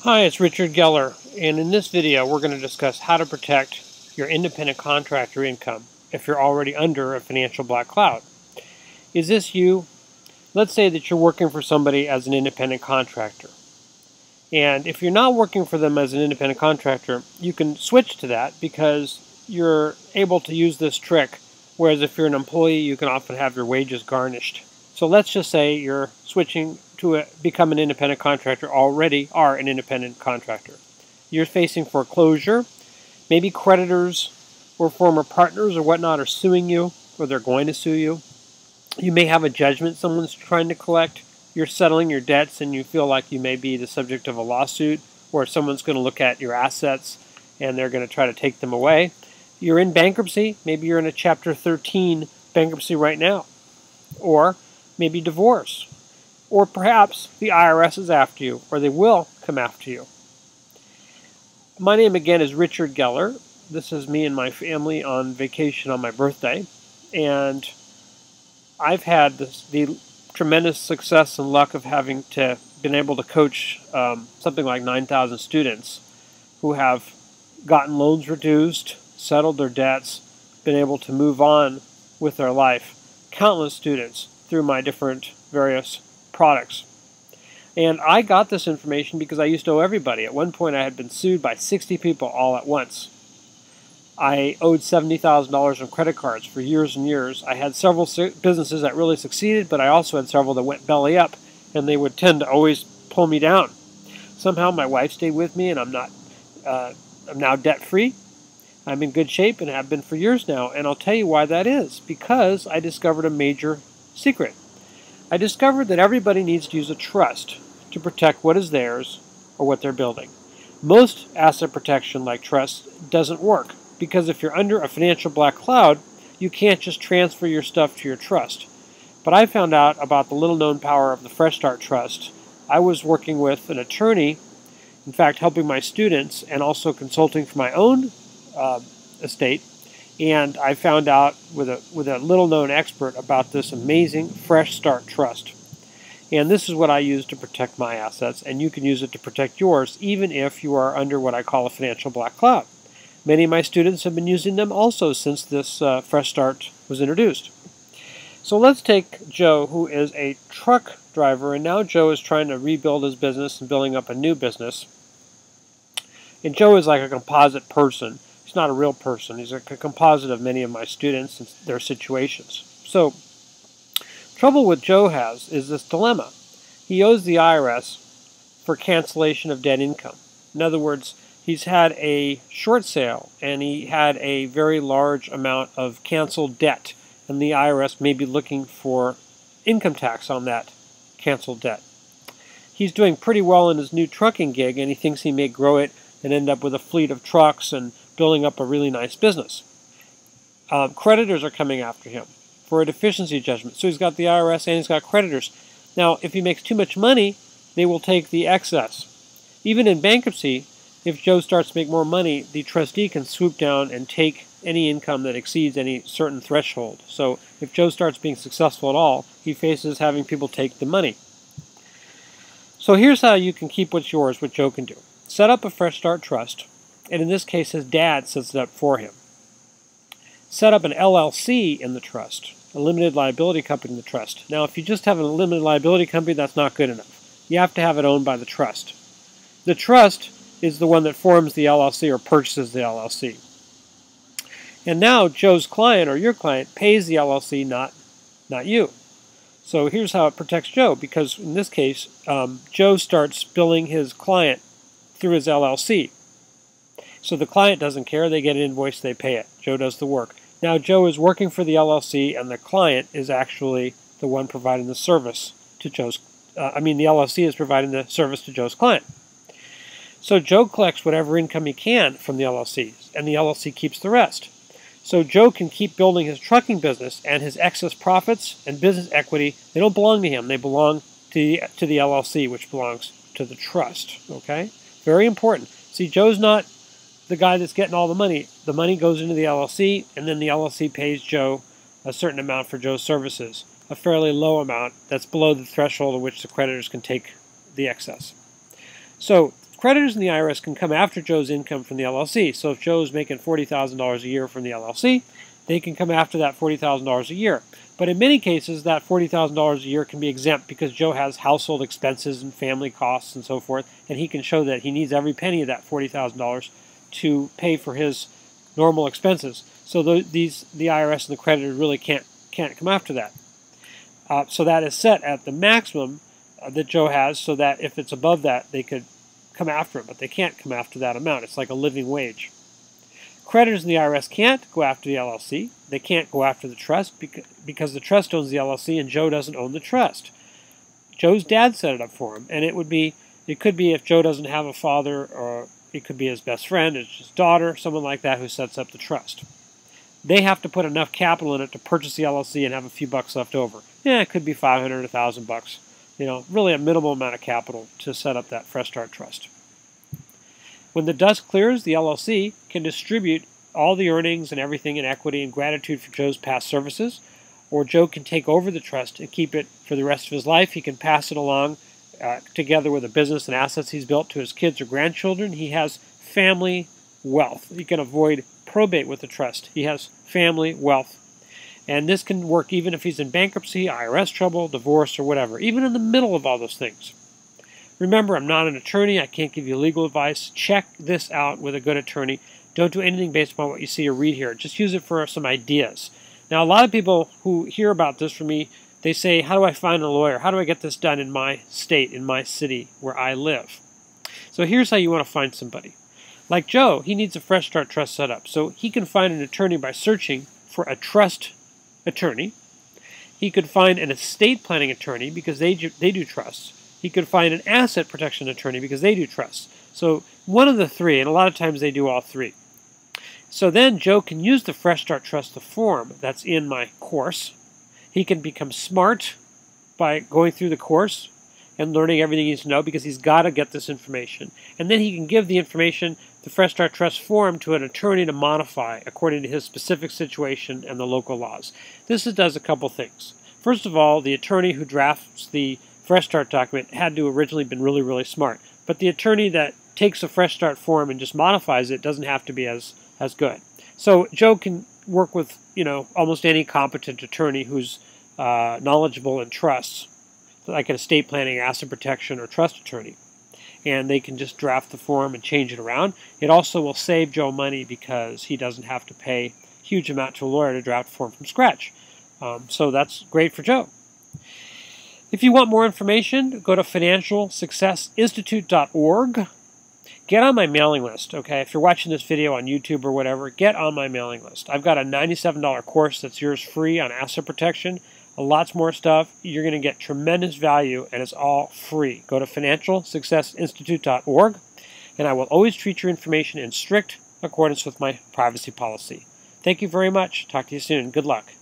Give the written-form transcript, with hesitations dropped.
Hi, it's Richard Geller, and in this video we're going to discuss how to protect your independent contractor income if you're already under a financial black cloud. Is this you? Let's say that you're working for somebody as an independent contractor. And if you're not working for them as an independent contractor, you can switch to that because you're able to use this trick, whereas if you're an employee, you can often have your wages garnished. So let's just say you're switching to become an independent contractor, already are an independent contractor. You're facing foreclosure, maybe creditors or former partners or whatnot are suing you, or they're going to sue you. You may have a judgment someone's trying to collect. You're settling your debts and you feel like you may be the subject of a lawsuit, or someone's going to look at your assets and they're going to try to take them away. You're in bankruptcy. Maybe you're in a Chapter 13 bankruptcy right now. Or maybe divorce. Or perhaps the IRS is after you, or they will come after you. My name again is Richard Geller. This is me and my family on vacation on my birthday. And I've had the tremendous success and luck of having been able to coach something like 9,000 students who have gotten loans reduced, settled their debts, been able to move on with their life. Countless students through my different various products. And I got this information because I used to owe everybody. At one point I had been sued by 60 people all at once. I owed $70,000 on credit cards for years and years. I had several businesses that really succeeded, but I also had several that went belly up, and they would tend to always pull me down. Somehow my wife stayed with me, and I'm now debt-free. I'm in good shape and have been for years now, and I'll tell you why that is. Because I discovered a major secret. I discovered that everybody needs to use a trust to protect what is theirs or what they're building. Most asset protection like trust doesn't work because if you're under a financial black cloud, you can't just transfer your stuff to your trust. But I found out about the little-known power of the Fresh Start Trust. I was working with an attorney, in fact helping my students and also consulting for my own estate, and I found out with a little-known expert about this amazing Fresh Start Trust. And this is what I use to protect my assets, and you can use it to protect yours, even if you are under what I call a financial black cloud. Many of my students have been using them also since this Fresh Start was introduced. So let's take Joe, who is a truck driver, and now Joe is trying to rebuild his business and building up a new business. And Joe is like a composite person. He's not a real person. He's like a composite of many of my students and their situations. So, trouble with Joe is this dilemma. He owes the IRS for cancellation of debt income. In other words, he's had a short sale and he had a very large amount of canceled debt, and the IRS may be looking for income tax on that canceled debt. He's doing pretty well in his new trucking gig, and he thinks he may grow it and end up with a fleet of trucks and building up a really nice business. Creditors are coming after him for a deficiency judgment. So he's got the IRS and he's got creditors. Now, if he makes too much money, they will take the excess. Even in bankruptcy, if Joe starts to make more money, the trustee can swoop down and take any income that exceeds any certain threshold. So if Joe starts being successful at all, he faces having people take the money. So here's how you can keep what's yours, what Joe can do. Set up a Fresh Start Trust, and in this case his dad sets it up for him. Set up an LLC in the trust, a limited liability company in the trust. Now if you just have a limited liability company, that's not good enough. You have to have it owned by the trust. The trust is the one that forms the LLC or purchases the LLC. And now Joe's client or your client pays the LLC, not you. So here's how it protects Joe, because in this case, Joe starts billing his client through his LLC. So the client doesn't care. They get an invoice, they pay it. Joe does the work. Now Joe is working for the LLC, and the client is actually the one providing the service to Joe's, the LLC is providing the service to Joe's client. So Joe collects whatever income he can from the LLC, and the LLC keeps the rest. So Joe can keep building his trucking business, and his excess profits and business equity, they don't belong to him. They belong to the LLC, which belongs to the trust. Okay? Very important. See, Joe's not the guy that's getting all the money. The money goes into the LLC, and then the LLC pays Joe a certain amount for Joe's services, a fairly low amount that's below the threshold at which the creditors can take the excess. So creditors in the IRS can come after Joe's income from the LLC. So if Joe's making $40,000 a year from the LLC, they can come after that $40,000 a year. But in many cases, that $40,000 a year can be exempt because Joe has household expenses and family costs and so forth, and he can show that he needs every penny of that $40,000 to pay for his normal expenses. So the IRS and the creditor really can't come after that. So that is set at the maximum that Joe has, so that if it's above that, they could come after it, but they can't come after that amount. It's like a living wage. Creditors in the IRS can't go after the LLC. They can't go after the trust because the trust owns the LLC and Joe doesn't own the trust. Joe's dad set it up for him, and it could be if Joe doesn't have a father, or it could be his best friend, it's his daughter, someone like that who sets up the trust. They have to put enough capital in it to purchase the LLC and have a few bucks left over. Yeah, it could be $500, $1,000. You know, really a minimal amount of capital to set up that fresh start trust. When the dust clears, the LLC can distribute all the earnings and everything in equity and gratitude for Joe's past services, or Joe can take over the trust and keep it for the rest of his life. He can pass it along together with the business and assets he's built to his kids or grandchildren. He has family wealth. He can avoid probate with the trust. He has family wealth. And this can work even if he's in bankruptcy, IRS trouble, divorce, or whatever, even in the middle of all those things. Remember, I'm not an attorney. I can't give you legal advice. Check this out with a good attorney. Don't do anything based upon what you see or read here. Just use it for some ideas. Now, a lot of people who hear about this from me, they say, how do I find a lawyer? How do I get this done in my state, in my city, where I live? So here's how you want to find somebody. Like Joe, he needs a fresh start trust set up. So he can find an attorney by searching for a trust attorney. He could find an estate planning attorney because they do trusts. He could find an asset protection attorney because they do trusts. So one of the three, and a lot of times they do all three. So then Joe can use the Fresh Start Trust, the form that's in my course. He can become smart by going through the course and learning everything he needs to know because he's got to get this information. And then he can give the information, the Fresh Start Trust form, to an attorney to modify according to his specific situation and the local laws. This does a couple things. First of all, the attorney who drafts the Fresh Start document had to originally been really, really smart. But the attorney that takes a Fresh Start form and just modifies it doesn't have to be as good. So Joe can work with, almost any competent attorney who's knowledgeable in trusts, like an estate planning, asset protection, or trust attorney. And they can just draft the form and change it around. It also will save Joe money because he doesn't have to pay a huge amount to a lawyer to draft a form from scratch. So that's great for Joe. If you want more information, go to financialsuccessinstitute.org. Get on my mailing list, okay? If you're watching this video on YouTube or whatever, get on my mailing list. I've got a $97 course that's yours free on asset protection. Lots more stuff. You're going to get tremendous value, and it's all free. Go to financialsuccessinstitute.org, and I will always treat your information in strict accordance with my privacy policy. Thank you very much. Talk to you soon. Good luck.